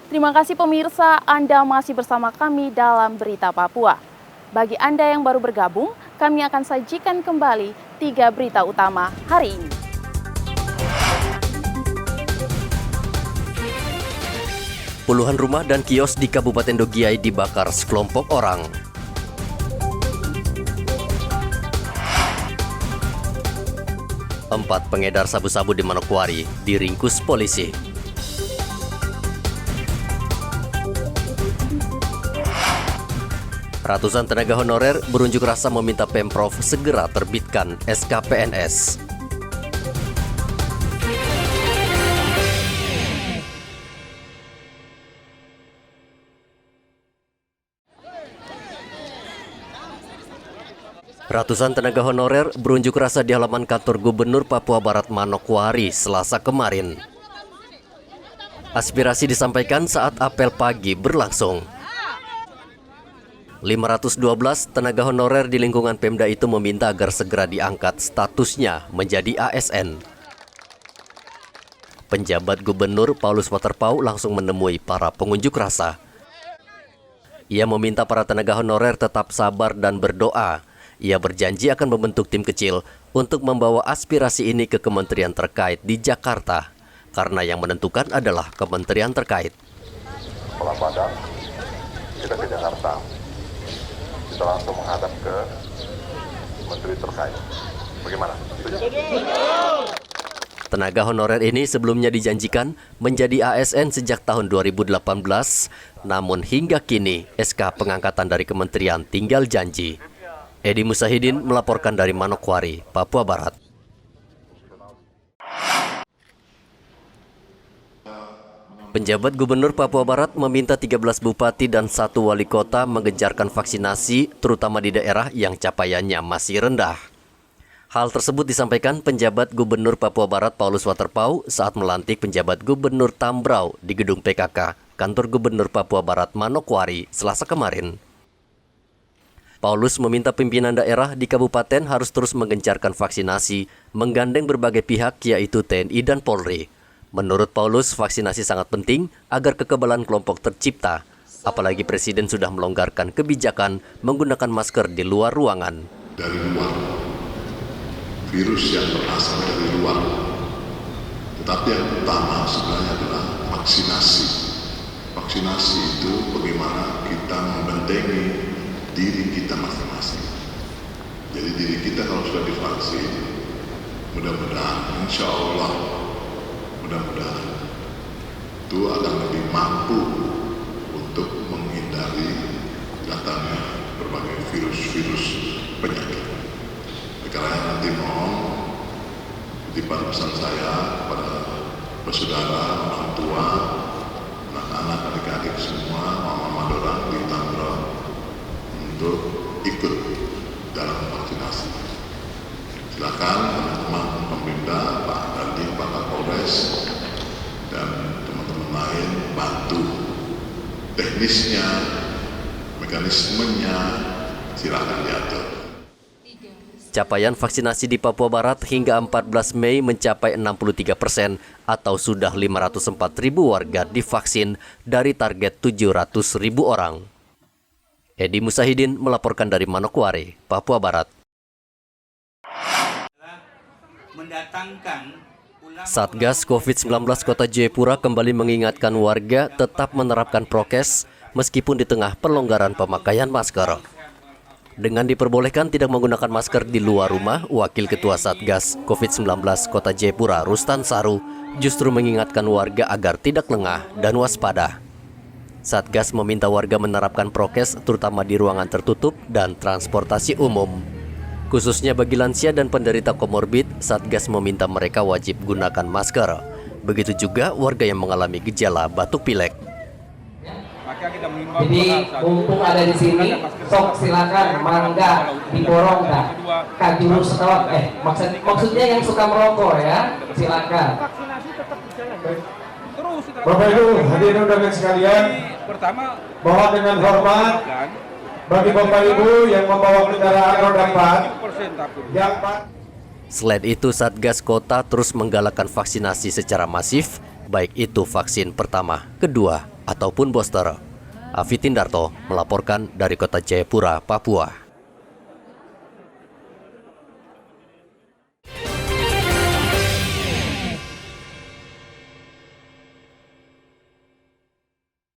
Terima kasih pemirsa, Anda masih bersama kami dalam Berita Papua. Bagi Anda yang baru bergabung, kami akan sajikan kembali 3 berita utama hari ini. Puluhan rumah dan kios di Kabupaten Dogiai dibakar sekelompok orang. Empat pengedar sabu-sabu di Manokwari diringkus polisi. Ratusan tenaga honorer berunjuk rasa meminta Pemprov segera terbitkan SK PNS. Ratusan tenaga honorer berunjuk rasa di halaman kantor Gubernur Papua Barat Manokwari Selasa kemarin. Aspirasi disampaikan saat apel pagi berlangsung. 512 tenaga honorer di lingkungan Pemda itu meminta agar segera diangkat statusnya menjadi ASN. Penjabat Gubernur Paulus Waterpauw langsung menemui para pengunjuk rasa. Ia meminta para tenaga honorer tetap sabar dan berdoa. Ia berjanji akan membentuk tim kecil untuk membawa aspirasi ini ke kementerian terkait di Jakarta, karena yang menentukan adalah kementerian terkait. Kepala Badan, kita ke Jakarta. Kita langsung menghadap ke menteri terkait. Bagaimana? Tenaga honorer ini sebelumnya dijanjikan menjadi ASN sejak tahun 2018, namun hingga kini SK pengangkatan dari kementerian tinggal janji. Edi Musahidin melaporkan dari Manokwari, Papua Barat. Penjabat Gubernur Papua Barat meminta 13 bupati dan 1 wali kota menggencarkan vaksinasi, terutama di daerah yang capaiannya masih rendah. Hal tersebut disampaikan penjabat Gubernur Papua Barat Paulus Waterpauw saat melantik penjabat Gubernur Tambrau di gedung PKK, Kantor Gubernur Papua Barat Manokwari, Selasa kemarin. Paulus meminta pimpinan daerah di kabupaten harus terus menggencarkan vaksinasi, menggandeng berbagai pihak yaitu TNI dan Polri. Menurut Paulus, vaksinasi sangat penting agar kekebalan kelompok tercipta, apalagi Presiden sudah melonggarkan kebijakan menggunakan masker di luar ruangan. Dari luar, virus yang berasal dari luar, tetapi yang utama sebenarnya adalah vaksinasi. Vaksinasi itu bagaimana kita membentengi diri kita masing-masing. Jadi diri kita kalau sudah divaksin, mudah-mudahan, insya Allah, mudah-mudahan itu akan lebih mampu untuk menghindari datangnya berbagai virus-virus penyakit. Karena nanti mohon titipan pesan saya kepada bersaudara, orang tua, anak-anak, adik-adik semua, mama-mama dorang di Tambrau untuk ikut dalam vaksinasi. Silakan teman-teman Pemda, Pak Dandim, Pak Kapolres, dan teman-teman lain bantu teknisnya, mekanismenya, silakan diatur. Capaian vaksinasi di Papua Barat hingga 14 Mei mencapai 63% atau sudah 504.000 warga divaksin dari target 700.000 orang. Edi Musahidin melaporkan dari Manokwari, Papua Barat. Satgas COVID-19 Kota Jayapura kembali mengingatkan warga tetap menerapkan prokes meskipun di tengah pelonggaran pemakaian masker. Dengan diperbolehkan tidak menggunakan masker di luar rumah, Wakil Ketua Satgas COVID-19 Kota Jayapura Rustan Saru justru mengingatkan warga agar tidak lengah dan waspada. Satgas meminta warga menerapkan prokes terutama di ruangan tertutup dan transportasi umum. Khususnya bagi lansia dan penderita komorbid, Satgas meminta mereka wajib gunakan masker. Begitu juga warga yang mengalami gejala batuk pilek. Jadi mumpung ada di sini, sok silakan mangga diborong dah. Kajuru setawat, maksudnya yang suka merokok ya, silakan. Bapak Ibu hadirin undangan sekalian, bahwa dengan hormat bagi Bapak Ibu yang membawa kendaraan roda 4 Selain itu, Satgas Kota terus menggalakkan vaksinasi secara masif, baik itu vaksin pertama, kedua, ataupun booster. Afitin Darto melaporkan dari Kota Jayapura, Papua.